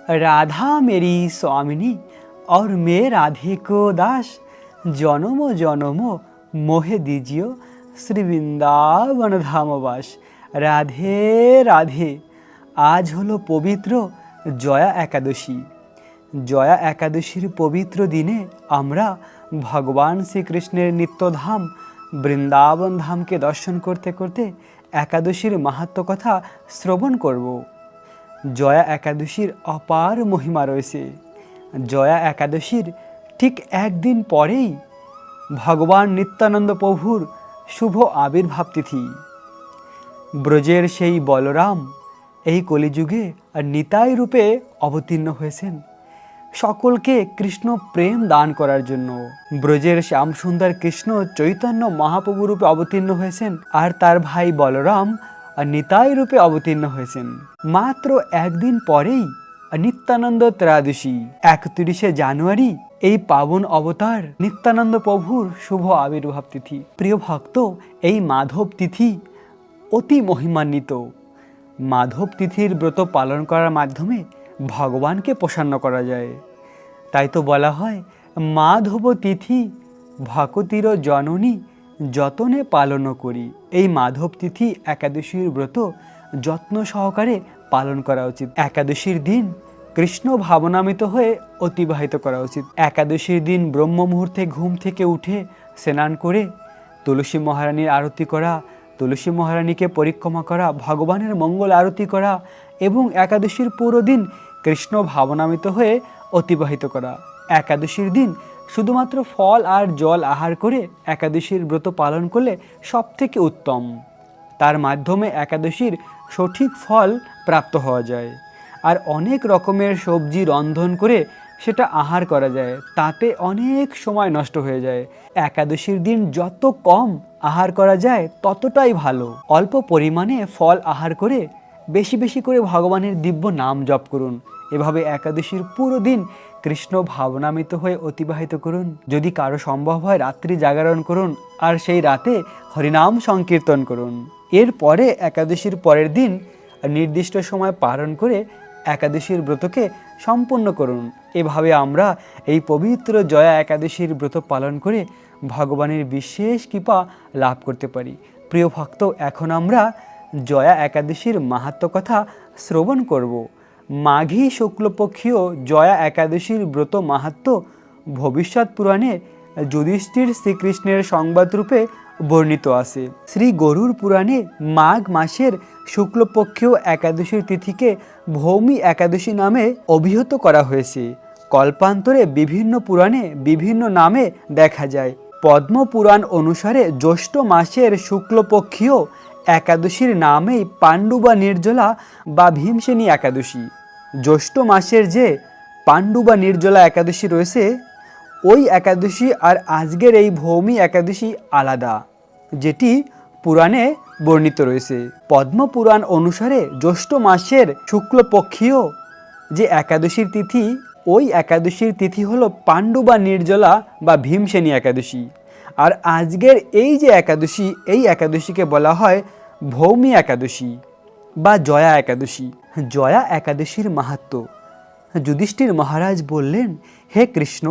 राधा मेरी स्वामिनी और मैं राधे को दास, জনম জনম মোহে দিজিও শ্রী বৃন্দাবন ধামবাস। রাধে রাধে। আজ হলো পবিত্র জয়া একাদশী। জয়া একাদশীর পবিত্র দিনে আমরা ভগবান শ্রীকৃষ্ণের নিত্যধাম বৃন্দাবন ধামকে দর্শন করতে করতে একাদশীর মাহাত্ম্য কথা শ্রবণ করব। জয়া একাদশীর অপার মহিমা রয়েছে। জয়া একাদশীর ঠিক একদিন পরেই ভগবান নিত্যানন্দ প্রভুর শুভ আবির্ভাব তিথি। ব্রজের সেই বলরাম এই কলিযুগে নিতাই রূপে অবতীর্ণ হয়েছেন সকলকে কৃষ্ণ প্রেম দান করার জন্য। ব্রজের শ্যামসুন্দর কৃষ্ণ চৈতন্য মহাপ্রভু রূপে অবতীর্ণ হয়েছেন, আর তার ভাই বলরাম নিতাই রূপে অবতীর্ণ হয়েছেন। মাত্র একদিন পরেই নিত্যানন্দ ত্রয়োদশী 31শে জানুয়ারি এই পাবন অবতার নিত্যানন্দ প্রভুর শুভ আবির্ভাব তিথি। প্রিয় ভক্ত, এই মাধব তিথি অতি মহিমান্বিত। মাধব তিথির ব্রত পালন করার মাধ্যমে ভগবানকে প্রসন্ন করা যায়। তাই তো বলা হয়, মাধব তিথি ভকতির জননী যতনে পালন করি। এই মাধব তিথি একাদশীর ব্রত যত্ন সহকারে পালন করা উচিত। একাদশীর দিন কৃষ্ণ ভাবনামিত হয়ে অতিবাহিত করা উচিত। একাদশীর দিন ব্রহ্ম মুহূর্তে ঘুম থেকে উঠে স্নান করে তুলসী মহারানীর আরতি করা, তুলসী মহারানীকে পরিক্রমা করা, ভগবানের মঙ্গল আরতি করা এবং একাদশীর পুরো দিন কৃষ্ণ ভাবনামিত হয়ে অতিবাহিত করা। একাদশীর দিন শুধুমাত্র ফল আর জল আহার করে একাদশীর ব্রত পালন করলে সব থেকে উত্তম। তার মাধ্যমে একাদশীর সঠিক ফল প্রাপ্ত হওয়া যায়। আর অনেক রকমের সবজি রন্ধন করে সেটা আহার করা যায়, তাতে অনেক সময় নষ্ট হয়ে যায়। একাদশীর দিন যত কম আহার করা যায় ততটাই ভালো। অল্প পরিমাণে ফল আহার করে বেশি বেশি করে ভগবানের দিব্য নাম জপ করুন। এভাবে একাদশীর পুরো দিন কৃষ্ণ ভাবনামিত হয়ে অতিবাহিত করুন। যদি কারো সম্ভব হয় রাত্রি জাগরণ করুন আর সেই রাতে হরিনাম সংকীর্তন করুন। এরপরে একাদশীর পরের দিন নির্দিষ্ট সময় পালন করে একাদশীর ব্রতকে সম্পূর্ণ করুন। এভাবে আমরা এই পবিত্র জয়া একাদশীর ব্রত পালন করে ভগবানের বিশেষ কৃপা লাভ করতে পারি। প্রিয় ভক্ত, এখন আমরা জয়া একাদশীর মাহাত্ম্য কথা শ্রবণ করব। মাঘী শুক্লপক্ষীয় জয়া একাদশীর ব্রত মাহাত্ম্য ভবিষ্যৎ পুরাণে যুধিষ্ঠির শ্রীকৃষ্ণের সংবাদরূপে বর্ণিত আছে। শ্রী গরুড় পুরাণে মাঘ মাসের শুক্লপক্ষীয় একাদশীর তিথিকে ভৌমি একাদশী নামে অভিহিত করা হয়েছে। কল্পান্তরে বিভিন্ন পুরাণে বিভিন্ন নামে দেখা যায়। পদ্ম পুরাণ অনুসারে জ্যৈষ্ঠ মাসের শুক্লপক্ষীয় একাদশীর নামেই পাণ্ডুবা নির্জলা বা ভীমসেনী একাদশী। জ্যৈষ্ঠ মাসের যে পাণ্ডুবা নির্জলা একাদশী রয়েছে, ওই একাদশী আর আজকের এই ভৌমি একাদশী আলাদা, যেটি পুরাণে বর্ণিত রয়েছে। পদ্ম পুরাণ অনুসারে জ্যৈষ্ঠ মাসের শুক্লপক্ষীয় যে একাদশীর তিথি, ওই একাদশীর তিথি হলো পাণ্ডুবা নির্জলা বা ভীমসেনী একাদশী। আর আজকের এই যে একাদশী, এই একাদশীকে বলা হয় ভৌমি একাদশী বা জয়া একাদশী। জয়া একাদশীর মাহাত্ম্য। যুধিষ্ঠির মহারাজ বললেন, হে কৃষ্ণ,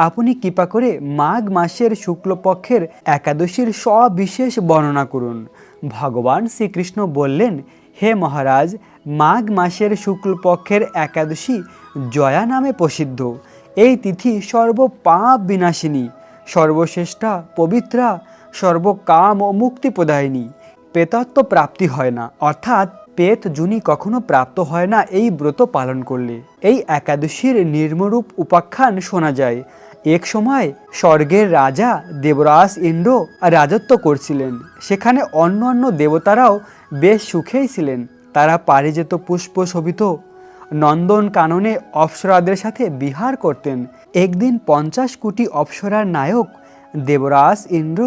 আপনি কৃপা করে মাঘ মাসের শুক্লপক্ষের একাদশীর সবিশেষ বর্ণনা করুন। ভগবান শ্রীকৃষ্ণ বললেন, হে মহারাজ, মাঘ মাসের শুক্লপক্ষের একাদশী জয়া নামে প্রসিদ্ধ। এই তিথি সর্বপাপ বিনাশিনী, সর্বশ্রেষ্ঠা, পবিত্রা, সর্বকাম ও মুক্তি প্রদায়িনী। প্রেতত্ব প্রাপ্তি হয় না, অর্থাৎ পেত জুনি কখনো প্রাপ্ত হয় না এই ব্রত পালন করলে। এই একাদশীর নির্মরূপ উপাখ্যান শোনা যায়। এক সময় স্বর্গের রাজা দেবরাজ ইন্দ্র রাজত্ব করছিলেন। সেখানে অন্য দেবতারাও বেশ সুখেই ছিলেন। তারা পারিজাত পুষ্প শোভিত নন্দন কাননে অপ্সরাদের সাথে বিহার করতেন। একদিন 50 কোটি অপ্সরার নায়ক দেবরাজ ইন্দ্র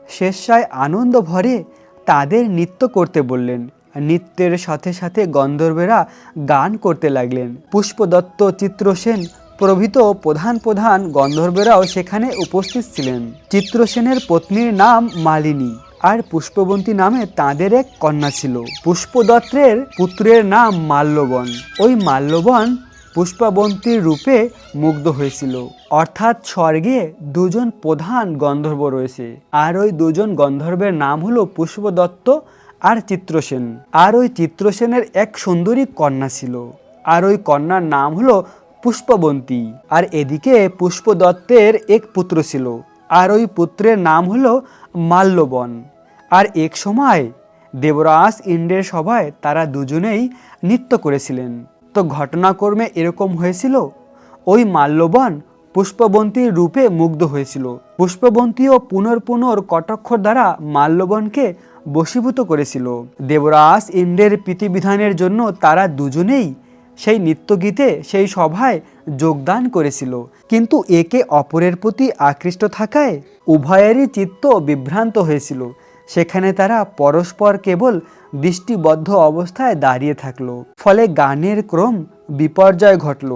স্বেচ্ছায় আনন্দ ভরে তাদের নৃত্য করতে বললেন। নৃত্যের সাথে সাথে গন্ধর্বেরা গান করতে লাগলেন। পুষ্পদত্ত, চিত্রসেন প্রভৃত প্রধান গন্ধর্বেরাও সেখানে উপস্থিত ছিলেন। চিত্রসেনের পত্নীর নাম মালিনী আর পুষ্পবন্তী নামে তাঁদের এক কন্যা ছিল। পুষ্পদত্তের পুত্রের নাম মাল্যবন। ওই মাল্যবন পুষ্পবন্তীর রূপে মুগ্ধ হয়েছিল। অর্থাৎ স্বর্গে দুজন প্রধান গন্ধর্ব রয়েছে, আর ওই দুজন গন্ধর্বের নাম হলো পুষ্পদত্ত আর চিত্রসেন। আর ওই চিত্রসেনের এক সুন্দরী কন্যা ছিল, আর ওই কন্যার নাম হলো পুষ্পবন্তী। আর এদিকে পুষ্পদত্তের এক পুত্র ছিল, আর ওই পুত্রের নাম হলো মাল্যবন। আর এক সময় দেবরাজ ইন্দ্রের সভায় তারা দুজনেই নৃত্য করেছিলেন। তো ঘটনাক্রমে এরকম হয়েছিল, ওই মাল্যবন পুষ্পবন্তীর রূপে মুগ্ধ হয়েছিল। পুষ্পবন্তীও পুনর্পুনর কটাক্ষর দ্বারা মাল্যবনকে বশীভূত করেছিল। দেবরাজ ইন্দ্রের প্রীতিবিধানের জন্য তারা দুজনেই সেই নৃত্যগীতে সেই সভায় যোগদান করেছিল, কিন্তু একে অপরের প্রতি আকৃষ্ট থাকায় উভয়েরই চিত্ত বিভ্রান্ত হয়েছিল। সেখানে তারা পরস্পর কেবল দৃষ্টিবদ্ধ অবস্থায় দাঁড়িয়ে থাকলো, ফলে গানের ক্রম বিপর্যয় ঘটল।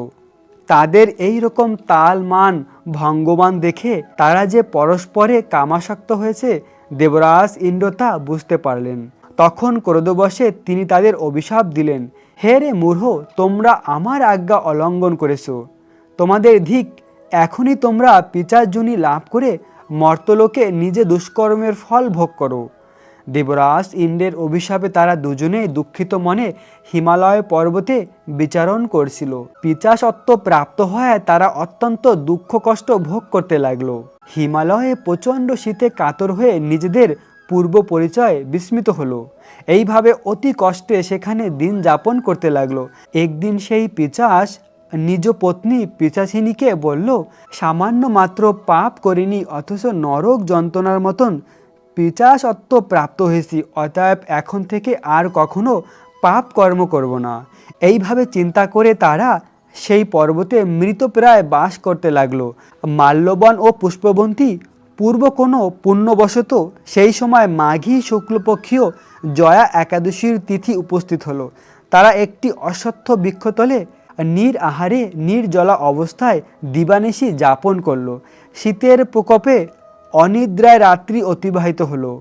তাদের এই রকম তাল মান ভঙ্গমান দেখে তারা যে পরস্পরে কামাসক্ত হয়েছে, দেবরাজ ইন্দ্র তা বুঝতে পারলেন। তখন ক্রোধবশে তিনি তাদের অভিশাপ দিলেন, হে রে মূঢ়, তোমরা আমার আজ্ঞা অলঙ্ঘন করেছ, তোমাদের ধিক, এখনই তোমরা পিচার্জনী লাভ করে মর্তলোকে নিজে দুষ্কর্মের ফল ভোগ করো। দেবরাজ ইন্দ্রের অভিশাপে তারা দুজনেই দুঃখিত মনে হিমালয় পর্বতে বিচরণ করছিল। পিচাসত্ব প্রাপ্ত হয়ে তারা অত্যন্ত দুঃখ কষ্ট ভোগ করতে লাগলো। হিমালয়ে প্রচণ্ড শীতে কাতর হয়ে নিজেদের পূর্ব পরিচয় বিস্মৃত হলো। এইভাবে অতি কষ্টে সেখানে দিন যাপন করতে লাগলো। একদিন সেই পিচাস নিজ পত্নী পিচাসিনীকে বলল, সামান্য মাত্র পাপ করিনি, অথচ নরক যন্ত্রণার মতন পিচাসত্ব প্রাপ্ত হয়েছি, অতএব এখন থেকে আর কখনো পাপ কর্ম করব না। এইভাবে চিন্তা করে তারা সেই পর্বতে মৃতপ্রায় বাস করতে লাগলো। মাল্যবন ও পুষ্পবন্তী পূর্ব কোনো পুণ্যবশত সেই সময় মাঘী শুক্লপক্ষীয় জয়া একাদশীর তিথি উপস্থিত হলো। তারা একটি অশ্বত্থ বৃক্ষতলে নিরাহারে নির্জলা অবস্থায় দিবানিশি যাপন করলো। শীতের প্রকোপে অনিদ্রায় রাত্রি অতিবাহিত হলো।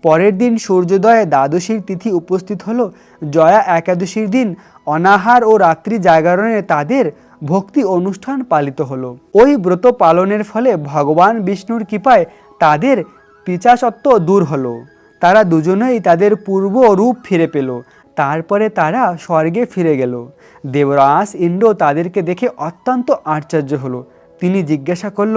পরের দিন সূর্যোদয়ে দ্বাদশীর তিথি উপস্থিত হলো। জয়া একাদশীর দিন অনাহার ও রাত্রি জাগরণে তাদের ভক্তি অনুষ্ঠান পালিত হলো। ওই ব্রত পালনের ফলে ভগবান বিষ্ণুর কৃপায় তাদের পিচাসত্ব দূর হলো। তারা দুজনেই তাদের পূর্ব রূপ ফিরে পেল। তারপরে তারা স্বর্গে ফিরে গেল। দেবরাজ ইন্দ্র তাদেরকে দেখে অত্যন্ত আশ্চর্য হলো। তিনি জিজ্ঞাসা করল,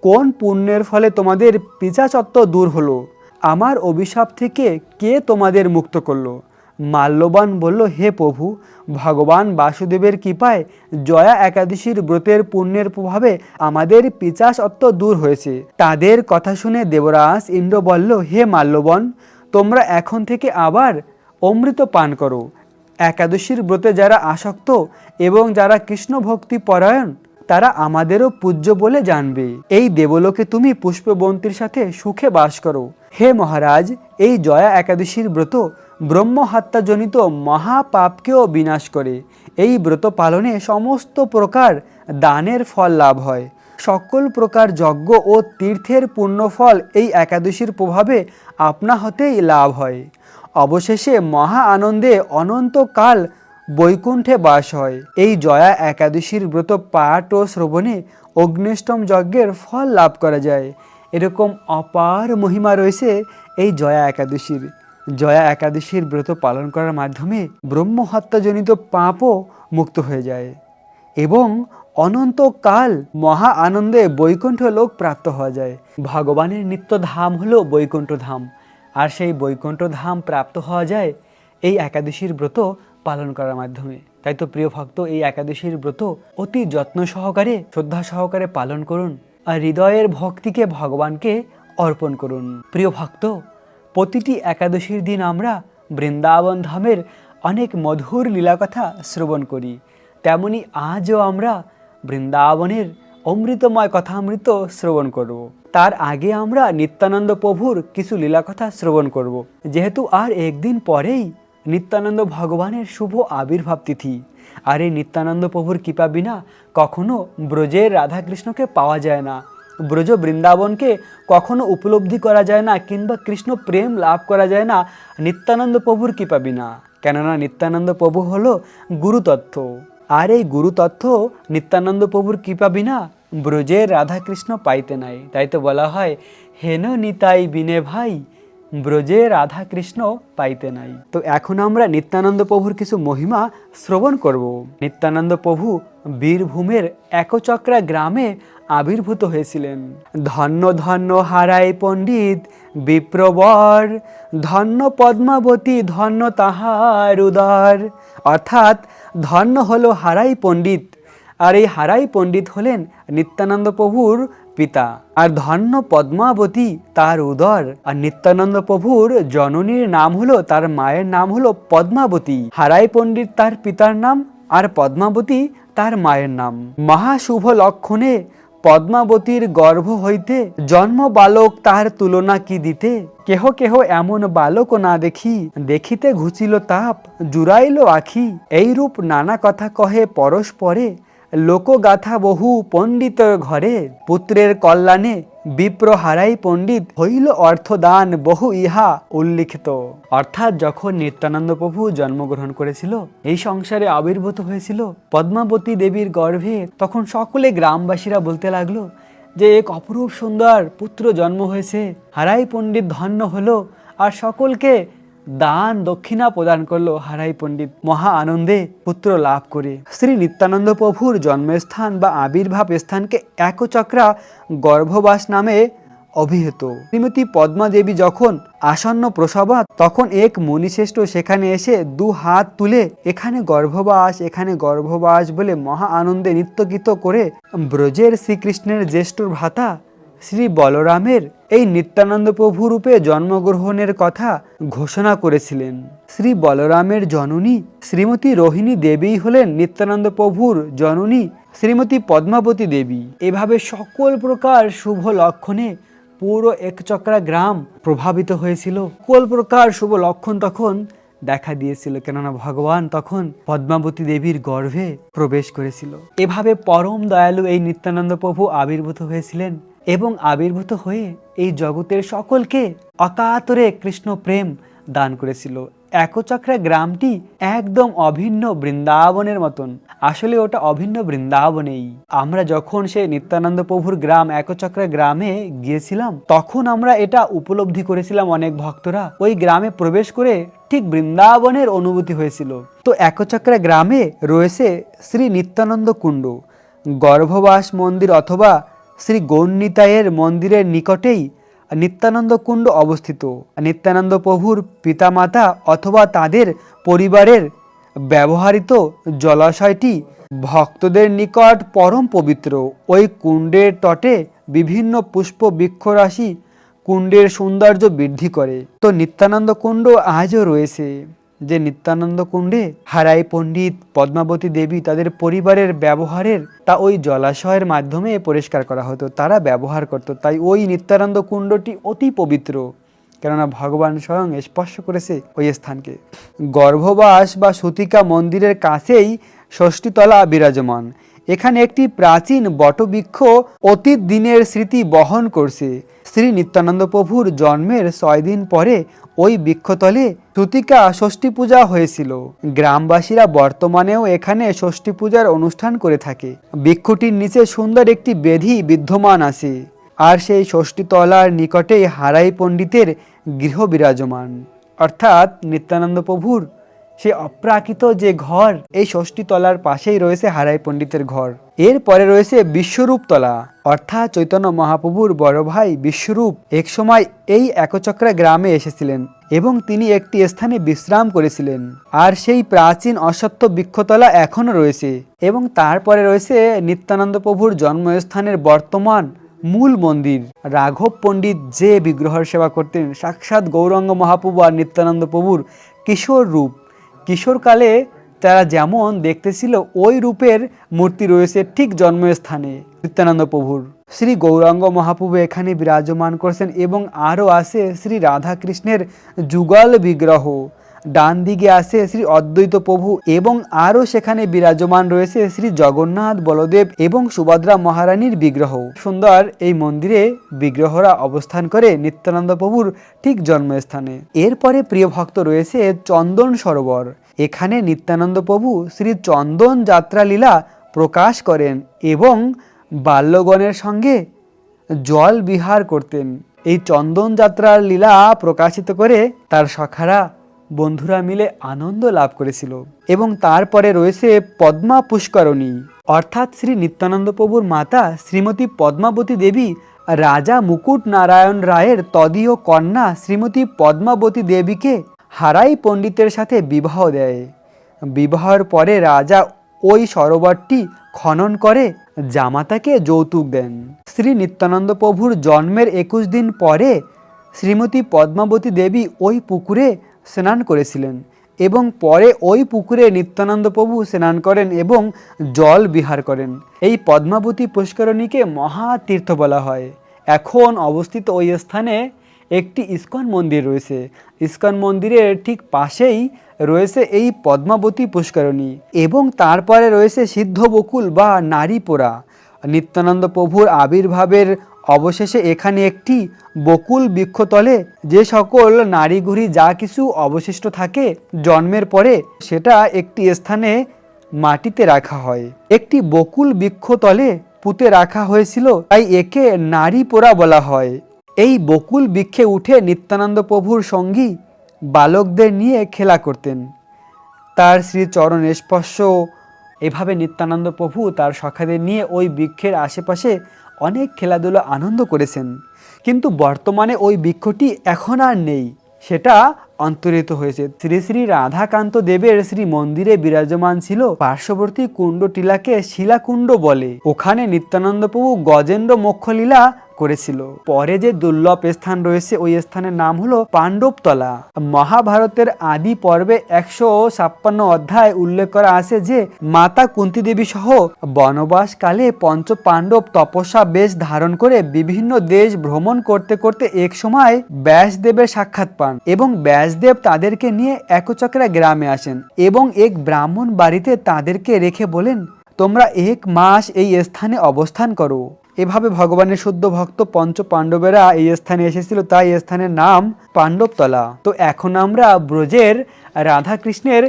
কোন পুণ্যের ফলে তোমাদের পিচাসত্ব দূর হলো? আমার অভিশাপ থেকে কে তোমাদের মুক্ত করলো? মাল্যবান বলল, হে প্রভু, ভগবান বাসুদেবের কৃপায় জয়া একাদশীর ব্রতের পুণ্যের প্রভাবে আমাদের পিচাসত্ব দূর হয়েছে। তাদের কথা শুনে দেবরাজ ইন্দ্র বলল, হে মাল্যবন, তোমরা এখন থেকে আবার অমৃত পান করো। একাদশীর ব্রতে যারা আসক্ত এবং যারা কৃষ্ণ ভক্তি পরায়ণ তারা আমাদেরও পূজ্য বলে জানবে। এই দেবলোকে তুমি পুষ্পবন্তীর সাথে সুখে বাস করো। হে মহারাজ, এই জয়া একাদশীর ব্রত ব্রহ্মহত্যাজনিত মহাপাপকেও বিনাশ করে। এই ব্রত পালনে সমস্ত প্রকার দানের ফল লাভ হয়। সকল প্রকার যজ্ঞ ও তীর্থের পুণ্যফল এই একাদশীর প্রভাবে আপনা হতেই লাভ হয়। অবশেষে মহা আনন্দে অনন্তকাল বৈকুণ্ঠে বাস হয়। এই জয়া একাদশীর ব্রত পাঠ ও শ্রবণে অগ্নিষ্টম যজ্ঞের ফল লাভ করা যায়। এরকম অপার মহিমা রয়েছে এই জয়া একাদশীর। জয়া একাদশীর ব্রত পালন করার মাধ্যমে ব্রহ্মহত্যাজনিত পাপও মুক্ত হয়ে যায় এবং অনন্তকাল মহা আনন্দে বৈকুণ্ঠ লোক প্রাপ্ত হওয়া যায়। ভগবানের নিত্য ধাম হলো বৈকুণ্ঠ ধাম, আর সেই বৈকুণ্ঠ ধাম প্রাপ্ত হওয়া যায় এই একাদশীর ব্রত পালন করার মাধ্যমে। তাই তো প্রিয় ভক্ত, এই একাদশীর ব্রত অতি যত্ন সহকারে শ্রদ্ধা সহকারে পালন করুন আর হৃদয়ের ভক্তিকে ভগবানকে অর্পণ করুন। প্রিয় ভক্ত, প্রতিটি একাদশীর দিন আমরা বৃন্দাবন ধামের অনেক মধুর লীলাকথা শ্রবণ করি। তেমনি আজও আমরা বৃন্দাবনের অমৃতময় কথামৃত শ্রবণ করব। তার আগে আমরা নিত্যানন্দ প্রভুর কিছু লীলাকথা শ্রবণ করব, যেহেতু আর একদিন পরেই নিত্যানন্দ ভগবানের শুভ আবির্ভাব তিথি। আর এই নিত্যানন্দ প্রভুর কৃপা বিনা কখনো ব্রজের রাধাকৃষ্ণকে পাওয়া যায় না, ব্রজ বৃন্দাবনকে কখনো উপলব্ধি করা যায় না, কিংবা কৃষ্ণ প্রেম লাভ করা যায় না নিত্যানন্দ প্রভুর কৃপা বিনা। কেননা নিত্যানন্দ প্রভু হলো গুরুতত্ত্ব। আর এই গুরু তথ্য নিত্যানন্দ প্রভুর কৃপা বিনা ব্রজের রাধাকৃষ্ণ পাইতে নাই। তাই তো বলা হয়, হেন নিতাই বিনে ভাই ব্রজের রাধাকৃষ্ণ পাইতে নাই। তো এখন আমরা নিত্যানন্দ প্রভুর কিছু মহিমা শ্রবণ করব। নিত্যানন্দ প্রভু বীরভূমের একচক্রা গ্রামে আবির্ভূত হয়েছিলেন। ধন্য ধন্য হারাই পণ্ডিত বিপ্রবর, ধন্য পদ্মাবতী ধন্য তাহার উদর। অর্থাৎ ধন্য হলো হারাই পণ্ডিত, আর এই হারাই পণ্ডিত হলেন নিত্যানন্দ প্রভুর পিতা। আর ধন্য পদ্মাবতী তার উদর। আর নিত্যানন্দ প্রভুর জননীর নাম হলো, তার মায়ের নাম হলো পদ্মাবতী। হারাই পণ্ডিত তার পিতার নাম, আর পদ্মাবতী তার মায়ের নাম। মহাশুভ লক্ষণে পদ্মাবতীর গর্ভ হইতে জন্ম বালক, তার তুলনা কি দিতে। কেহ কেহ এমন বালক না দেখি, দেখিতে ঘুচিল তাপ জুড়াইল আখি। এইরূপ নানা কথা কহে পরস্পরে, লোকগাথা বহু পণ্ডিত ঘরে। পুত্রের কল্যাণে বিপ্র হারাই পণ্ডিত, হইল অর্থদান বহু ইহা উল্লিখিত। অর্থাৎ যখন নিত্যানন্দ প্রভু জন্মগ্রহণ করেছিল, এই সংসারে আবির্ভূত হয়েছিল পদ্মাবতী দেবীর গর্ভে, তখন সকলে গ্রামবাসীরা বলতে লাগলো যে এক অপরূপ সুন্দর পুত্র জন্ম হয়েছে, হারাই পণ্ডিত ধন্য হলো। আর সকলকে দান দক্ষিণা প্রদান করলো হারাই পণ্ডিত মহা আনন্দে পুত্র লাভ করে। শ্রী নিত্যানন্দ প্রভুর জন্মস্থান বা আবির্ভাব স্থানকে একচক্রা গর্ভবাস নামে অভিহিত। শ্রীমতী পদ্মা দেবী যখন আসন্ন প্রসবা, তখন এক মুনিশ্রেষ্ঠ সেখানে এসে দু হাত তুলে এখানে গর্ভবাস, এখানে গর্ভবাস বলে মহা আনন্দে নৃত্যগীত করে ব্রজের শ্রীকৃষ্ণের জ্যেষ্ঠ ভ্রাতা শ্রী বলরামের এই নিত্যানন্দ প্রভু রূপে জন্মগ্রহণের কথা ঘোষণা করেছিলেন। শ্রী বলরামের জননী শ্রীমতী রোহিণী দেবী হলেন নিত্যানন্দ প্রভুর জননী শ্রীমতী পদ্মাবতী দেবী। এভাবে সকল প্রকার শুভ লক্ষণে পুরো একচক্রা গ্রাম প্রভাবিত হয়েছিল। সকল প্রকার শুভ লক্ষণ তখন দেখা দিয়েছিল, কেননা ভগবান তখন পদ্মাবতী দেবীর গর্ভে প্রবেশ করেছিল। এভাবে পরম দয়ালু এই নিত্যানন্দ প্রভু আবির্ভূত হয়েছিলেন এবং আবির্ভূত হয়ে এই জগতের সকলকে অকাতরে কৃষ্ণ প্রেম দান করেছিল। একচক্রা গ্রামটি একদম অভিন্ন বৃন্দাবনের মতন। আসলে ওটা অভিন্ন বৃন্দাবনেই। আমরা যখন সেই নিত্যানন্দ প্রভুর গ্রাম একচক্রা গ্রামে গিয়েছিলাম, তখন আমরা এটা উপলব্ধি করেছিলাম। অনেক ভক্তরা ওই গ্রামে প্রবেশ করে ঠিক বৃন্দাবনের অনুভূতি হয়েছিল। তো একচক্রা গ্রামে রয়েছে শ্রী নিত্যানন্দ কুণ্ড, গর্ভবাস মন্দির অথবা শ্রী গৌরনিতাইয়ের মন্দিরের নিকটেই নিত্যানন্দ কুণ্ড অবস্থিত। নিত্যানন্দ প্রভুর পিতামাতা অথবা তাদের পরিবারের ব্যবহৃত জলাশয়টি ভক্তদের নিকট পরম পবিত্র। ওই কুণ্ডের তটে বিভিন্ন পুষ্প বৃক্ষরাশি কুণ্ডের সৌন্দর্য বৃদ্ধি করে। তো নিত্যানন্দ কুণ্ড আজও রয়েছে, যে নিত্যানন্দ কুণ্ডে হারাই পণ্ডিত পদ্মাবতী দেবী তাদের পরিবারের ব্যবহারের তা ওই জলাশয়ের মাধ্যমে পরিষ্কার করা হতো, তারা ব্যবহার করত। তাই ওই নিত্যানন্দ কুণ্ডটি অতি পবিত্র, কেননা ভগবান স্বয়ং স্পর্শ করেছে ওই স্থানকে। গর্ভবাস বা সতিকা মন্দিরের কাছেই ষষ্ঠীতলা বিরাজমান। এখানে একটি প্রাচীন বটবৃক্ষ অতীত দিনের স্মৃতি বহন করছে। শ্রী নিত্যানন্দ প্রভুর জন্মের 6 দিন পরে ওই বৃক্ষতলে সতিকা ষষ্ঠী পূজা হয়েছিল। গ্রামবাসীরা বর্তমানেও এখানে ষষ্ঠী পূজার অনুষ্ঠান করে থাকে। বৃক্ষটির নিচে সুন্দর একটি বেদি বিদ্যমান আছে, আর সেই ষষ্ঠীতলার নিকটেই হারাই পণ্ডিতের গৃহ বিরাজমান। অর্থাৎ নিত্যানন্দ প্রভুর সে অপ্রাকৃত যে ঘর, এই ষষ্ঠীতলার পাশেই রয়েছে হারাই পণ্ডিতের ঘর। এরপরে রয়েছে বিশ্বরূপতলা, অর্থাৎ চৈতন্য মহাপ্রভুর বড় ভাই বিশ্বরূপ একসময় এই একচক্রা গ্রামে এসেছিলেন এবং তিনি একটি স্থানে বিশ্রাম করেছিলেন। আর সেই প্রাচীন অশ্বত্থ বৃক্ষতলা এখনো রয়েছে। এবং তারপরে রয়েছে নিত্যানন্দ প্রভুর জন্মস্থানের বর্তমান মূল মন্দির। রাঘব পণ্ডিত যে বিগ্রহের সেবা করতেন, সাক্ষাৎ গৌরাঙ্গ মহাপ্রভু আর নিত্যানন্দ প্রভুর কিশোর রূপ, কিশোরকালে তারা যেমন দেখতে ছিল ওই রূপের মূর্তি রয়েছে ঠিক জন্মস্থানে নিত্যানন্দ প্রভুর। শ্রী গৌরাঙ্গ মহাপ্রভু এখানে বিরাজমান করছেন এবং আরও আছে শ্রী রাধা কৃষ্ণের যুগল বিগ্রহ। ডান দিকে আছে শ্রী অদ্বৈত প্রভু এবং আরও সেখানে বিরাজমান রয়েছে শ্রী জগন্নাথ, বলদেব এবং সুভদ্রা মহারানীর বিগ্রহ। সুন্দর এই মন্দিরে বিগ্রহরা অবস্থান করে নিত্যানন্দ প্রভুর ঠিক জন্মস্থানে। এরপরে প্রিয় ভক্ত রয়েছে চন্দন সরোবর। এখানে নিত্যানন্দ প্রভু শ্রী চন্দন যাত্রা লীলা প্রকাশ করেন এবং বাল্যগণের সঙ্গে জল বিহার করতেন। এই চন্দন যাত্রার লীলা প্রকাশিত করে তার সখারা বন্ধুরা মিলে আনন্দ লাভ করেছিল। এবং তারপরে রয়েছে পদ্মা পুষ্করণী, অর্থাৎ শ্রী নিত্যানন্দ প্রভুর মাতা শ্রীমতী পদ্মাবতী দেবী রাজা মুকুট নারায়ণ রায়ের তদীয় কন্যা শ্রীমতী পদ্মাবতী দেবীকে হারাই পণ্ডিতের সাথে বিবাহ দেয়। বিবাহের পরে রাজা ওই সরোবরটি খনন করে জামাতাকে যৌতুক দেন। শ্রী নিত্যানন্দ প্রভুর জন্মের 21 দিন পরে শ্রীমতী পদ্মাবতী দেবী ওই পুকুরে স্নান করেছিলেন এবং পরে ওই পুকুরে নিত্যানন্দ প্রভু স্নান করেন এবং জল বিহার করেন। এই পদ্মাবতী পুষ্করণীকে মহাতীর্থ বলা হয়। এখন অবস্থিত ওই স্থানে একটি ইস্কন মন্দির রয়েছে। ইস্কন মন্দিরের ঠিক পাশেই রয়েছে এই পদ্মাবতী পুষ্করণী এবং তারপরে রয়েছে সিদ্ধ বকুল বা নারী পোড়া। নিত্যানন্দ প্রভুর আবির্ভাবের অবশেষে এখানে একটি বকুল বৃক্ষতলে যে সকল নারীঘুড়ি যা কিছু অবশিষ্ট থাকে জন্মের পরে সেটা একটি স্থানে মাটিতে রাখা হয়। একটি বকুল বৃক্ষতলে পুঁতে রাখা হয়েছিল, তাই একে নারী পোড়া বলা হয়। এই বকুল বৃক্ষে উঠে নিত্যানন্দ প্রভুর সঙ্গী বালকদের নিয়ে খেলা করতেন। তার শ্রীচরণ স্পর্শ, এভাবে নিত্যানন্দ প্রভু তার সখাদের নিয়ে ওই বৃক্ষের আশেপাশে অনেক খেলাধুলা আনন্দ করেছেন। কিন্তু বর্তমানে ওই বৃক্ষটি এখন আর নেই, সেটা অন্তরিত হয়েছে। শ্রী শ্রী রাধাকান্ত দেবের শ্রী মন্দিরে বিরাজমান ছিল পার্শ্ববর্তী কুণ্ডটিলাকে শিলাকুণ্ড বলে। ওখানে নিত্যানন্দ প্রভু গজেন্দ্র মোক্ষ লীলা করেছিল। পরে যে দুর্লভ স্থান রয়েছে ওই স্থানের নাম হলো পাণ্ডবতলা। মহাভারতের আদি পর্বে 156 অধ্যায় উল্লেখ করা আছে যে মাতা কুন্তী দেবী সহ বনবাস কালে পঞ্চ পাণ্ডব তপস্যা বেশ ধারণ করে বিভিন্ন দেশ ভ্রমণ করতে করতে এক সময় ব্যাসদেবের সাক্ষাৎ পান এবং ব্যাসদেব তাদেরকে নিয়ে একচক্রা গ্রামে আসেন এবং এক ব্রাহ্মণ বাড়িতে তাদেরকে রেখে বলেন, তোমরা 1 মাস এই স্থানে অবস্থান করো। এভাবে ভগবানের শুদ্ধ ভক্ত পঞ্চ পাণ্ডবেরা এই স্থানে এসেছিল, তাই এই স্থানের নাম পাণ্ডবতলা। তো এখন আমরা ব্রজের রাধা কৃষ্ণের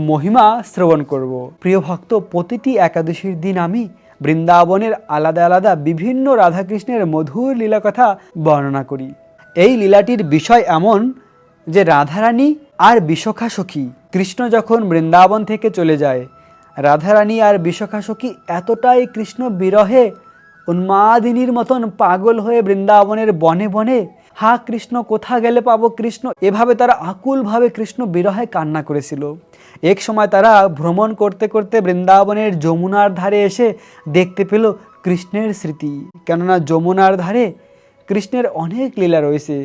মহিমা শ্রবণ করব। প্রিয় ভক্ত, প্রতিটি একাদশীর দিন আমি বৃন্দাবনের আলাদা আলাদা বিভিন্ন রাধাকৃষ্ণের মধুর লীলা কথা বর্ণনা করি। এই লীলাটির বিষয় এমন যে রাধারানী আর বিশাখা সখী, কৃষ্ণ যখন বৃন্দাবন থেকে চলে যায়, রাধারানী আর বিশাখা সখী এতটাই কৃষ্ণ বিরহে উন্মাদিনীর মতন পাগল হয়ে বৃন্দাবনের বনে বনে হা কৃষ্ণ, কোথা গেলে পাবো কৃষ্ণ, এভাবে তারা আকুলভাবে কৃষ্ণ বিরহে কান্না করেছিল। এক সময় তারা ভ্রমণ করতে করতে বৃন্দাবনের যমুনার ধারে এসে দেখতে পেল কৃষ্ণের স্মৃতি, কেননা যমুনার ধারে কৃষ্ণের অনেক লীলা রয়েছে।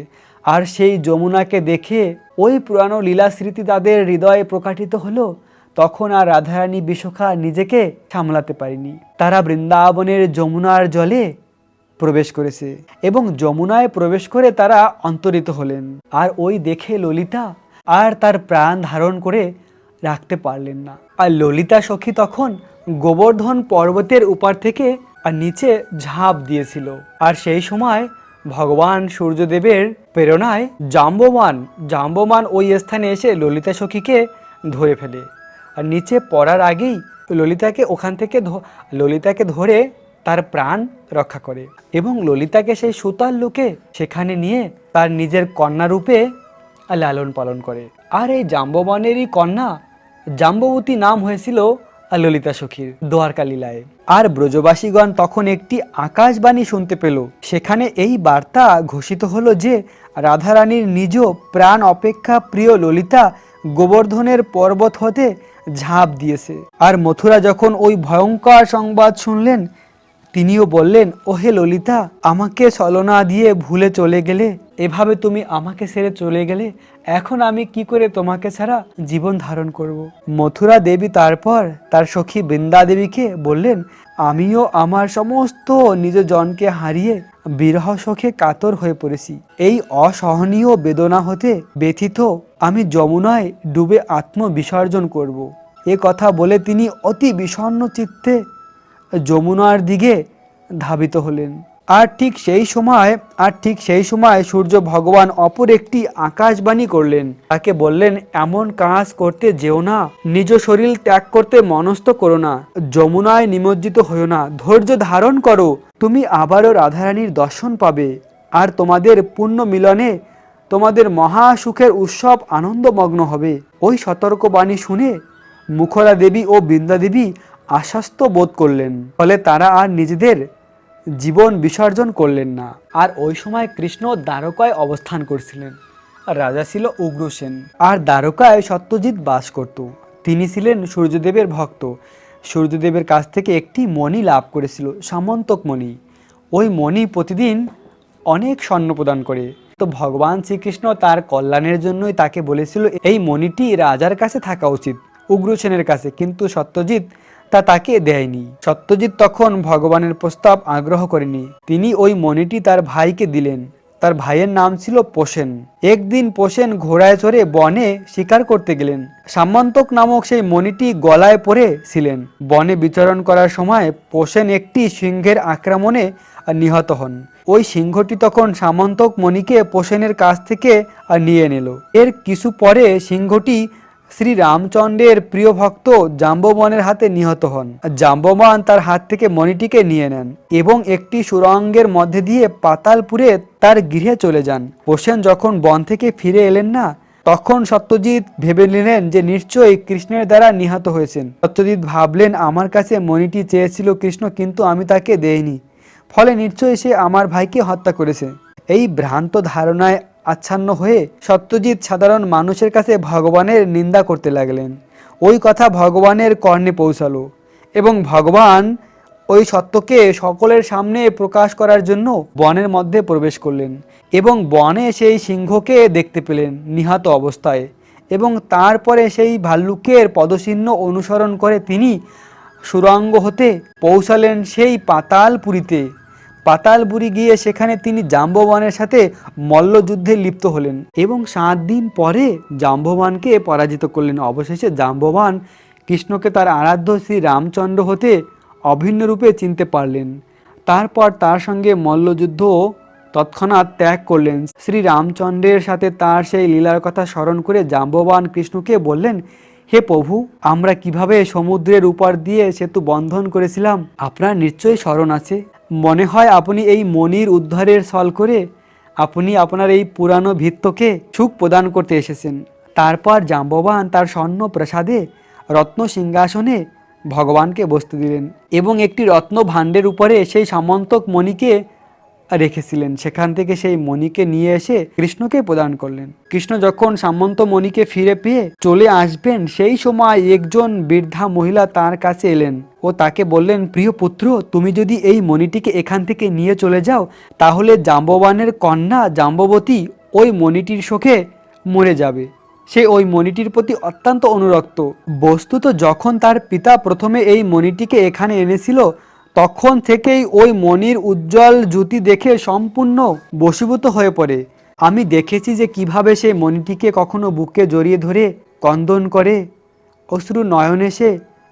আর সেই যমুনাকে দেখে ওই পুরানো লীলা স্মৃতি তাদের হৃদয়ে প্রকাশিত হলো। তখন আর রাধারানী বিশাখা নিজেকে সামলাতে পারেনি, তারা বৃন্দাবনের যমুনার জলে প্রবেশ করেছে এবং যমুনায় প্রবেশ করে তারা অন্তরিত হলেন। আর ওই দেখে ললিতা আর তার প্রাণ ধারণ করে রাখতে পারলেন না। আর ললিতা সখী তখন গোবর্ধন পর্বতের উপর থেকে আর নিচে ঝাঁপ দিয়েছিল। আর সেই সময় ভগবান সূর্যদেবের প্রেরণায় জাম্ববান ওই স্থানে এসে ললিতা সখীকে ধরে ফেলে। আর নিচে পড়ার আগেই ললিতাকে ধরে তার প্রাণ রক্ষা করে এবং ললিতাকে সেই সুতার লোকে সেখানে নিয়ে তার নিজের কন্যা রূপে লালন পালন করে। আর এই জাম্ববানেরই কন্যা জাম্ববতী নাম হয়েছিল ললিতা সখীর দ্বারকা লীলায়। আর ব্রজবাসীগণ তখন একটি আকাশবাণী শুনতে পেল। সেখানে এই বার্তা ঘোষিত হলো যে রাধারানীর নিজ প্রাণ অপেক্ষা প্রিয় ললিতা গোবর্ধনের পর্বত হতে ঝাঁপ দিয়েছে। আর মথুরা যখন ওই ভয়ঙ্কর সংবাদ শুনলেন, তিনিও বললেন, ওহে ললিতা, আমাকে ছলনা দিয়ে ভুলে চলে গেলে, এভাবে তুমি আমাকে ছেড়ে চলে গেলে, এখন আমি কি করে তোমাকে ছাড়া জীবন ধারণ করব। মথুরা দেবী তারপর তার সখী বৃন্দা দেবীকে বললেন, আমিও আমার সমস্ত নিজ জনকে হারিয়ে বিরহ শোকে কাতর হয়ে পড়েছি। এই অসহনীয় বেদনা হতে ব্যথিত আমি যমুনায় ডুবে আত্মবিসর্জন করব। এ কথা বলে তিনি অতি বিষণ্ণ চিত্তে যমুনার দিকে ধাবিত হলেন। আর ঠিক সেই সময় সূর্য ভগবান অপর একটি আকাশবাণী করলেন। তাকে বললেন, এমন কাজ করতে যেও না, নিজ শরীর ত্যাগ করতে মনস্থ করো না, যমুনায় নিমজ্জিত হও না, ধৈর্য ধারণ করো, তুমি আবারও রাধারানীর দর্শন পাবে, আর তোমাদের পুণ্য মিলনে তোমাদের মহা সুখের উৎসব আনন্দমগ্ন হবে। ওই সতর্কবাণী শুনে মুখরা দেবী ও বৃন্দা দেবী আশ্বস্ত বোধ করলেন। ফলে তারা আর নিজেদের জীবন বিসর্জন করলেন না। আর ওই সময় কৃষ্ণ দ্বারকায় অবস্থান করছিলেন। রাজা ছিল উগ্রসেন, আর দ্বারকায় সত্যজিৎ বাস করত। তিনি ছিলেন সূর্যদেবের ভক্ত। সূর্যদেবের কাছ থেকে একটি মণি লাভ করেছিল, সামন্তক মণি। ওই মণি প্রতিদিন অনেক স্বর্ণ প্রদান করে। তো ভগবান শ্রীকৃষ্ণ তার কল্যাণের জন্যই তাকে বলেছিল এই মণিটি রাজার কাছে থাকা উচিত, উগ্রসেনের কাছে, কিন্তু সত্যজিৎ তাকে দেয়নি। সত্যজিৎ তখন ভগবানের প্রস্তাব আগ্রহ করেনি। তিনি ওই মণিটি তার ভাইকে দিলেন। তার ভাইয়ের নাম ছিল পোষেন। একদিন পোষেন ঘোড়ায় চড়ে বনে শিকার করতে গেলেন। সামন্তক নামক সেই মণিটি গলায় পরে ছিলেন। বনে বিচরণ করার সময় পোষেন একটি সিংহের আক্রমণে নিহত হন। ওই সিংহটি তখন সামন্তক মণিকে পোষেনের কাছ থেকে নিয়ে নিল। এর কিছু পরে সিংহটি শ্রী রামচন্দ্রের প্রিয় ভক্ত জাম্ববানের হাতে নিহত হন। জাম্ববান তার হাত থেকে মণিটিকে নিয়ে নেন এবং একটি সুড়ঙ্গের মধ্যে দিয়ে পাতালপুরে তার গৃহে চলে যান। পোষেন যখন বন থেকে ফিরে এলেন না, তখন সত্যজিৎ ভেবে নিলেন যে নিশ্চয়ই কৃষ্ণের দ্বারা নিহত হয়েছেন। সত্যজিৎ ভাবলেন, আমার কাছে মণিটি চেয়েছিল কৃষ্ণ, কিন্তু আমি তাকে দেইনি, ফলে নিশ্চয়ই সে আমার ভাইকে হত্যা করেছে। এই ভ্রান্ত ধারণায় আচ্ছন্ন হয়ে সত্যজিৎ সাধারণ মানুষের কাছে ভগবানের নিন্দা করতে লাগলেন। ওই কথা ভগবানের কর্ণে পৌঁছালো এবং ভগবান ওই সত্যকে সকলের সামনে প্রকাশ করার জন্য বনের মধ্যে প্রবেশ করলেন এবং বনে সেই সিংহকে দেখতে পেলেন নিহত অবস্থায়। এবং তারপরে সেই ভাল্লুকের পদচিহ্ন অনুসরণ করে তিনি সুড়ঙ্গ হতে পৌঁছালেন সেই পাতালপুরীতে। পাতালপুরী গিয়ে সেখানে তিনি জাম্ববানের সাথে মল্লযুদ্ধে লিপ্ত হলেন এবং 7 দিন পরে জাম্ববানকে পরাজিত করলেন। অবশেষে জাম্ববান কৃষ্ণকে তার আরাধ্য শ্রী রামচন্দ্র হতে অভিন্ন রূপে চিনতে পারলেন। তারপর তার সঙ্গে মল্লযুদ্ধ তৎক্ষণাৎ ত্যাগ করলেন। শ্রী রামচন্দ্রের সাথে তার সেই লীলার কথা স্মরণ করে জাম্ববান কৃষ্ণকে বললেন, হে প্রভু, আমরা কিভাবে সমুদ্রের উপর দিয়ে সেতু বন্ধন করেছিলাম আপনার নিশ্চয়ই স্মরণ আছে। মনে হয় আপনি এই মণির উদ্ধারের ছল করে আপনি আপনার এই পুরানো ভিত্তকে সুখ প্রদান করতে এসেছেন। তারপর জাম্ববান তার স্বর্ণ প্রসাদে রত্ন সিংহাসনে ভগবানকে বসতে দিলেন এবং একটি রত্ন ভাণ্ডের উপরে সেই সামন্তক মণিকে রেখেছিলেন। সেখান থেকে সেই মণিকে নিয়ে এসে কৃষ্ণকে প্রদান করলেন। কৃষ্ণ যখন সামন্ত মণিকে ফিরে পেয়ে চলে আসবেন, সেই সময় একজন বৃদ্ধা মহিলা তার কাছে এলেন ও তাকে বললেন, প্রিয় পুত্র, তুমি যদি এই মণিটিকে এখান থেকে নিয়ে চলে যাও, তাহলে জাম্ববানের কন্যা জাম্ববতী ওই মণিটির শোকে মরে যাবে। সে ওই মণিটির প্রতি অত্যন্ত অনুরক্ত। বস্তুত যখন তার পিতা প্রথমে এই মণিটিকে এখানে এনেছিল, তখন থেকেই ওই মণির উজ্জ্বল জ্যোতি দেখে সম্পূর্ণ বশীভূত হয়ে পড়ে। আমি দেখেছি যে কিভাবে সেই মণিটিকে কখনো বুকে জড়িয়ে ধরে ক্রন্দন করে, অশ্রু নয়নে সে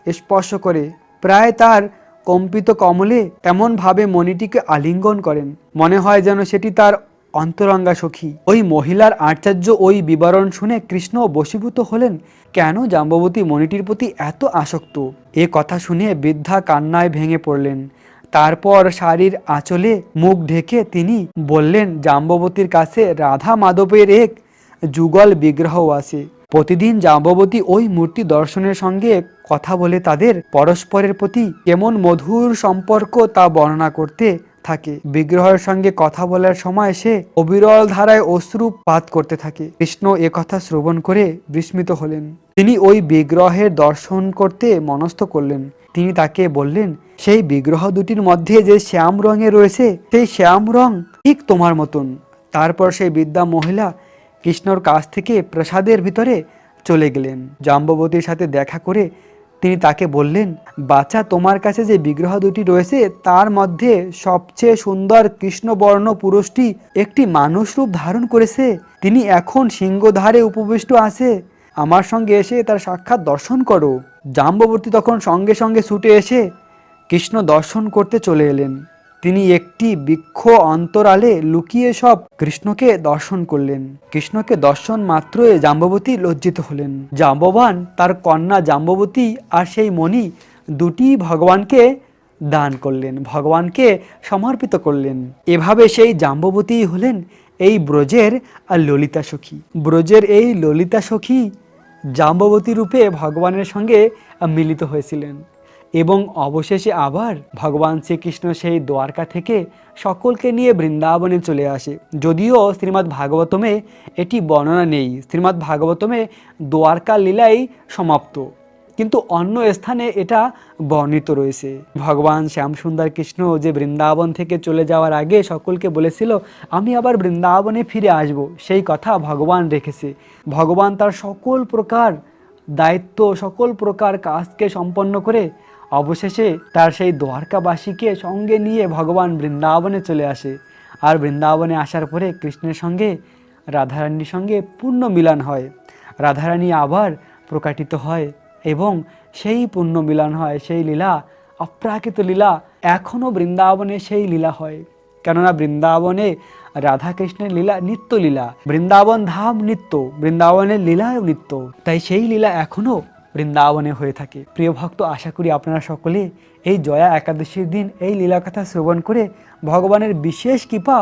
স্পর্শ করে, প্রায় তার কম্পিত কমলে এমনভাবে মণিটিকে আলিঙ্গন করেন, মনে হয় যেন সেটি তার অন্তরঙ্গা সখী। ওই মহিলার আশ্চর্য ওই বিবরণ শুনে কৃষ্ণ বশীভূত হলেন। কেন জাম্ববতী মণিটির প্রতি এত আসক্ত? এ কথা শুনে বৃদ্ধা কান্নায় ভেঙে পড়লেন। তারপর শাড়ির আঁচলে মুখ ঢেকে তিনি বললেন, জাম্ববতীর কাছে রাধা মাধবের এক যুগল বিগ্রহ আছে। প্রতিদিন জাম্ববতী ওই মূর্তি দর্শনের সঙ্গে কথা বলে তাদের পরস্পরের প্রতি কেমন মধুর সম্পর্ক তা বর্ণনা করতে থাকে। বিগ্রহের সঙ্গে কথা বলার সময় সে অবিরল ধারায় অশ্রুপাত করতে থাকে। কৃষ্ণ এ কথা শ্রবণ করে বিস্মিত হলেন। তিনি ওই বিগ্রহের দর্শন করতে মনস্থ করলেন। তিনি তাকে বললেন, সেই বিগ্রহ দুটির মধ্যে যে শ্যাম রঙে রয়েছে, সেই শ্যাম রং ঠিক তোমার মতন। তারপর সেই বৃদ্ধা মহিলা কৃষ্ণর কাছ থেকে প্রসাদের ভিতরে চলে গেলেন। জাম্ববতীর সাথে দেখা করে তিনি তাকে বললেন, বাচ্চা, তোমার কাছে যে বিগ্রহ দুটি রয়েছে তার মধ্যে সবচেয়ে সুন্দর কৃষ্ণবর্ণ পুরুষটি একটি মানুষ রূপ ধারণ করেছে। তিনি এখন সিংহধারে উপবিষ্ট আছে। আমার সঙ্গে এসে তার সাক্ষাৎ দর্শন করো। জাম্ববতী তখন সঙ্গে সঙ্গে ছুটে এসে কৃষ্ণ দর্শন করতে চলে এলেন। তিনি একটি বৃক্ষ অন্তরালে লুকিয়ে সব কৃষ্ণকে দর্শন করলেন। কৃষ্ণকে দর্শন মাত্রই জাম্ববতী লজ্জিত হলেন। জাম্ববান, তার কন্যা জাম্ববতী আর সেই মণি দুটি ভগবানকে দান করলেন, ভগবানকে সমর্পিত করলেন। এভাবে সেই জাম্ববতী হলেন এই ব্রজের ললিতা সখী। ব্রজের এই ললিতা সখী জাম্ববতী রূপে ভগবানের সঙ্গে মিলিত হয়েছিলেন এবং অবশেষে আবার ভগবান শ্রীকৃষ্ণ সেই দ্বারকা থেকে সকলকে নিয়ে বৃন্দাবনে চলে আসে। যদিও শ্রীমদ্ ভাগবতমে এটি বর্ণনা নেই, শ্রীমদ্ ভাগবতমে দ্বারকা লীলাই সমাপ্ত, কিন্তু অন্য স্থানে এটা বর্ণিত রয়েছে। ভগবান শ্যামসুন্দর কৃষ্ণ যে বৃন্দাবন থেকে চলে যাওয়ার আগে সকলকে বলেছিল আমি আবার বৃন্দাবনে ফিরে আসব, সেই কথা ভগবান রেখেছে। ভগবান তার সকল প্রকার দায়িত্ব, সকল প্রকার কাজকে সম্পন্ন করে অবশেষে তার সেই দ্বারকাবাসীকে সঙ্গে নিয়ে ভগবান বৃন্দাবনে চলে আসে। আর বৃন্দাবনে আসার পরে কৃষ্ণের সঙ্গে রাধারানীর সঙ্গে পূর্ণ মিলন হয়, রাধারানী আবার প্রকাটিত হয় এবং সেই পূর্ণ মিলন হয়। সেই লীলা অপ্রাকৃত লীলা, এখনও বৃন্দাবনে সেই লীলা হয়। কেননা বৃন্দাবনে রাধাকৃষ্ণের লীলা নিত্য লীলা, বৃন্দাবন ধাম নিত্য, বৃন্দাবনের লীলাও নিত্য, তাই সেই লীলা এখনও বৃন্দাবনে হয়ে থাকে। প্রিয় ভক্ত, আশা করি আপনারা সকলে এই জয়া একাদশীর দিন এই লীলাকথা শ্রবণ করে ভগবানের বিশেষ কৃপা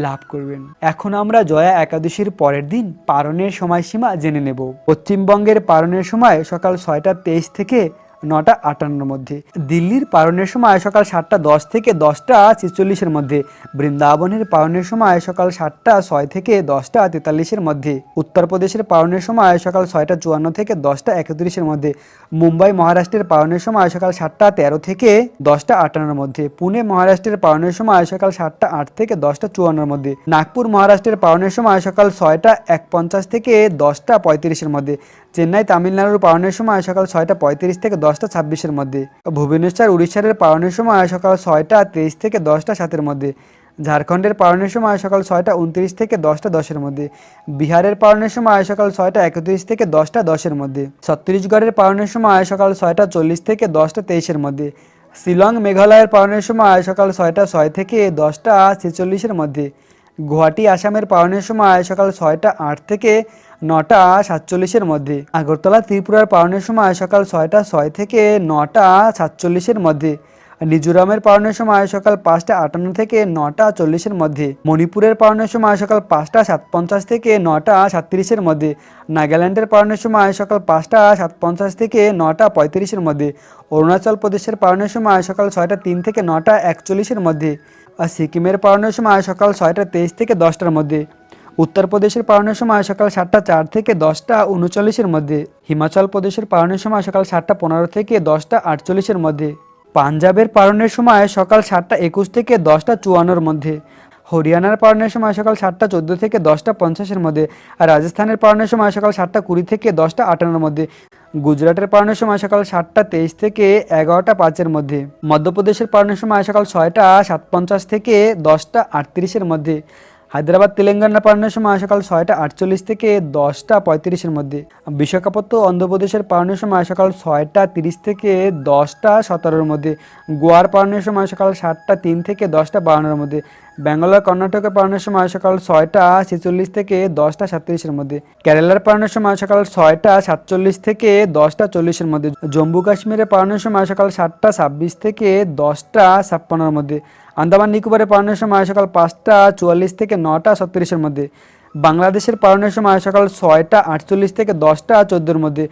লাভ করবেন। এখন আমরা জয়া একাদশীর পরের দিন পারণের সময়সীমা জেনে নেব। পশ্চিমবঙ্গের পারণের সময় সকাল 6টা 23 থেকে 9টা 58 মধ্যে, দিল্লির পারণের সময় সকাল 7টা 10 থেকে 10টা 46 মধ্যে, বৃন্দাবনের পারণের সময় সকাল 7টা 6 থেকে 10টা 43 মধ্যে, উত্তরপ্রদেশের পারণের সময় সকাল 6টা 54 থেকে 10টা 31 মধ্যে, মুম্বাই মহারাষ্ট্রের পারণের সময় সকাল 7টা 13 থেকে 10টা 58 মধ্যে, পুনে মহারাষ্ট্রের পারণের সময় সকাল 7টা 8 থেকে 10টা 54 মধ্যে, নাগপুর মহারাষ্ট্রের পারণের সময় সকাল 6টা 1:50 থেকে 10টা 35 মধ্যে, চেন্নাই তামিলনাড়ুর পারণের সময় সকাল 6টা 35 থেকে 10টা 26 মধ্যে, ভুবনেশ্বর উড়িষ্যার পারণের সময় সকাল 6টা 23 থেকে 10টা 7 মধ্যে, ঝাড়খণ্ডের পারণের সময় সকাল 6টা 29 থেকে 10টা 10 মধ্যে, বিহারের পারণের সময় সকাল 6টা 31 থেকে 10টা 10 মধ্যে, ছত্তিশগড়ের পারণের সময় সকাল 6টা 40 থেকে 10টা 23 মধ্যে, শিলং মেঘালয়ের পারণের সময় সকাল 6টা 6 থেকে 10টা 46 মধ্যে, গুয়াহাটি আসামের পারণের সময় সকাল 6টা 8 থেকে 9টা 47 মধ্যে, আগরতলা ত্রিপুরার পারণের সময় সকাল 6টা 6 থেকে 9টা 47 মধ্যে, মিজোরামের পারণের সময় সকাল 5টা 58 থেকে 9টা 40 মধ্যে, মণিপুরের পারণের সময় সকাল 5টা 57 থেকে 9টা 37 মধ্যে, নাগাল্যান্ডের পারণের সময় সকাল 5টা 57 থেকে 9টা 35 মধ্যে, অরুণাচল প্রদেশের পারণের সময় সকাল 6টা 3 থেকে 9টা 41 মধ্যে, আর সিকিমের পারণের সময় সকাল 6টা 23 থেকে 10টার মধ্যে, উত্তরপ্রদেশের পারণের সময় সকাল 7টা 4 থেকে 10টা 39 মধ্যে, হিমাচল প্রদেশের পারণের সময় সকাল 7টা 15 থেকে 10টা 48 মধ্যে, পাঞ্জাবের পারণের সময় সকাল 7টা 21 থেকে 10টা 54 মধ্যে, হরিয়ানার পারণের সময় সকাল 7টা 14 থেকে 10টা 50 মধ্যে, আর রাজস্থানের পারণের সময় সকাল 7টা 20 থেকে 10টা 58 মধ্যে, গুজরাটের পারণের সময় সকাল 7টা 23 থেকে 11টা 5 মধ্যে, মধ্যপ্রদেশের পারণের সময় সকাল 6টা 57 থেকে 10টা 38 মধ্যে, হায়দ্রাবাদ তেলেঙ্গানার পারণের সময় সকাল 6টা 48 থেকে 10টা 35 মধ্যে, বিশাখাপত্তনম অন্ধ্রপ্রদেশের পারণের সময় সকাল 6টা 30 থেকে 10টা 17 মধ্যে, গোয়ার পারণের সময় সকাল 7টা 3 থেকে 10টা 52 মধ্যে, ব্যাঙ্গালোর কর্ণাটকের পারণের সময় সকাল 6টা 46 থেকে 10টা 37 মধ্যে, কেরালার পারণের সময় সকাল 6টা 47 থেকে 10টা 40 মধ্যে, জম্মু কাশ্মীরের পারণের সময় সকাল 7টা 26 থেকে 10টা 56 মধ্যে, আন্দামান নিকোবরের পারণের সময় সকাল 5টা 44 থেকে 9টা 37 মধ্যে, বাংলাদেশের পারণের সময় সকাল 6টা 48 থেকে 10টা 14 মধ্যে,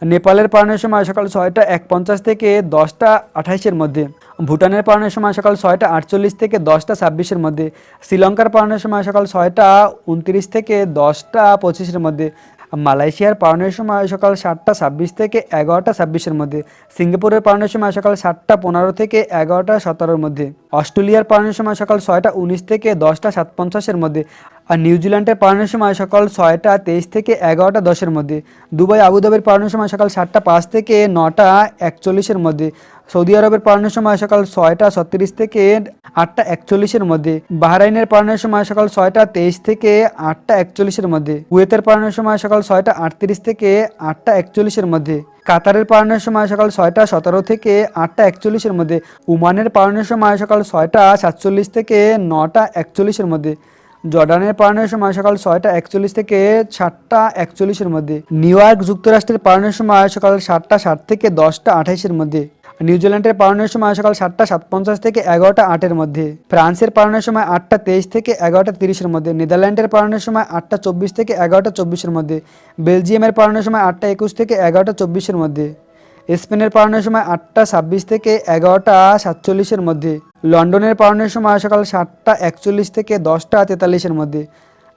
নেপালের পারণের সময় সকাল 6টা 1:50 থেকে 10টা 28 মধ্যে, ভুটানের পারণের সময় সকাল 6টা 48 থেকে 10টা 26 মধ্যে, শ্রীলঙ্কার পারণের সময় সকাল 6টা 29 থেকে 10টা 25 মধ্যে, মালয়েশিয়ার পারণের সময় সকাল 7টা 26 থেকে 11টা 26 মধ্যে, সিঙ্গাপুরের পারণের সময় সকাল 7টা 15 থেকে 11টা 17 মধ্যে, অস্ট্রেলিয়ার পারণের সময় সকাল 6টা 19 থেকে 10টা 57 মধ্যে, আর নিউজিল্যান্ডের পারণের সময় সকাল 6টা 23 থেকে 11টা 10 মধ্যে, দুবাই আবুধাবির পারণের সময় সকাল 7টা 5 থেকে 9টা 41 মধ্যে, সৌদি আরবের পারণের সময় সকাল 6টা 36 থেকে 8টা 41-এর মধ্যে। বাহরাইনের পালনের সময় সকাল 6টা 23 থেকে 8টা 41-এর মধ্যে। কুয়েতের পালনের সময় সকাল 6টা 38 থেকে 8টা 41-এর মধ্যে। কাতারের পালনের সময় সকাল 6টা 17 থেকে 8টা 41-এর মধ্যে। ওমানের পালনের সময় সকাল 6টা 47 থেকে 9টা 41-এর মধ্যে। জর্ডানের পালনের সময় সকাল 6টা 41 থেকে 7টা 41-এর মধ্যে। নিউ ইয়র্ক যুক্তরাষ্ট্রের পালনের সময় সকাল 7টা 7 থেকে 10টা 28-এর মধ্যে। নিউজিল্যান্ডের পালনের সময় সকাল 7টা 57 থেকে 11টা 8-এর মধ্যে। ফ্রান্সের পালনের সময় 8টা 23 থেকে 11টা 30-এর মধ্যে। নেদারল্যান্ডের পালনের সময় 8টা 24 থেকে 11টা 24-এর মধ্যে। বেলজিয়ামের পালনের সময় 8টা 21 থেকে 11টা 24-এর মধ্যে। স্পেনের পালনের সময় 8টা 26 থেকে 11টা 47-এর মধ্যে। লন্ডনের পালনের সময় সকাল 7টা 41 থেকে 10টা 43-এর মধ্যে।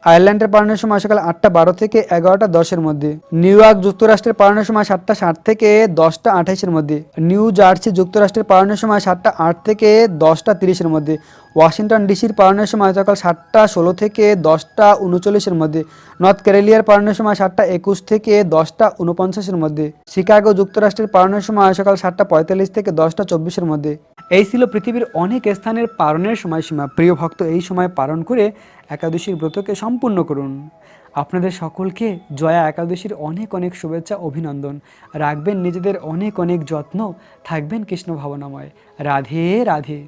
আয়ারল্যান্ডের পালনের সময় সকাল 8টা 12 থেকে 11টা 10-এর মধ্যে। নিউ ইয়র্ক যুক্তরাষ্ট্রের পালনের সময় 7টা 7 থেকে 10টা 28-এর মধ্যে। নিউ জার্সি যুক্তরাষ্ট্রের পালনের সময় 7টা 8 থেকে 10টা 30-এর মধ্যে। ওয়াশিংটন ডিসির পালনের সময় সকাল 7টা 16 থেকে 10টা 39-এর মধ্যে। নর্থ ক্যারোলিনার পালনের সময় 7টা 21 থেকে 10টা 49-এর মধ্যে। শিকাগো যুক্তরাষ্ট্রের পালনের সময় সকাল 7টা 45 থেকে 10টা 24-এর মধ্যে। এই ছিল পৃথিবীর অনেক স্থানের পালনের সময়সীমা। প্রিয় ভক্ত, এই সময় পালন করে একাদশীর ব্রতকে সম্পূর্ণ করুন। আপনাদের সকলকে জয়া একাদশীর অনেক অনেক শুভেচ্ছা, অভিনন্দন। রাখবেন নিজেদের অনেক অনেক যত্ন, থাকবেন কৃষ্ণ ভাবনাময়। রাধে রাধে।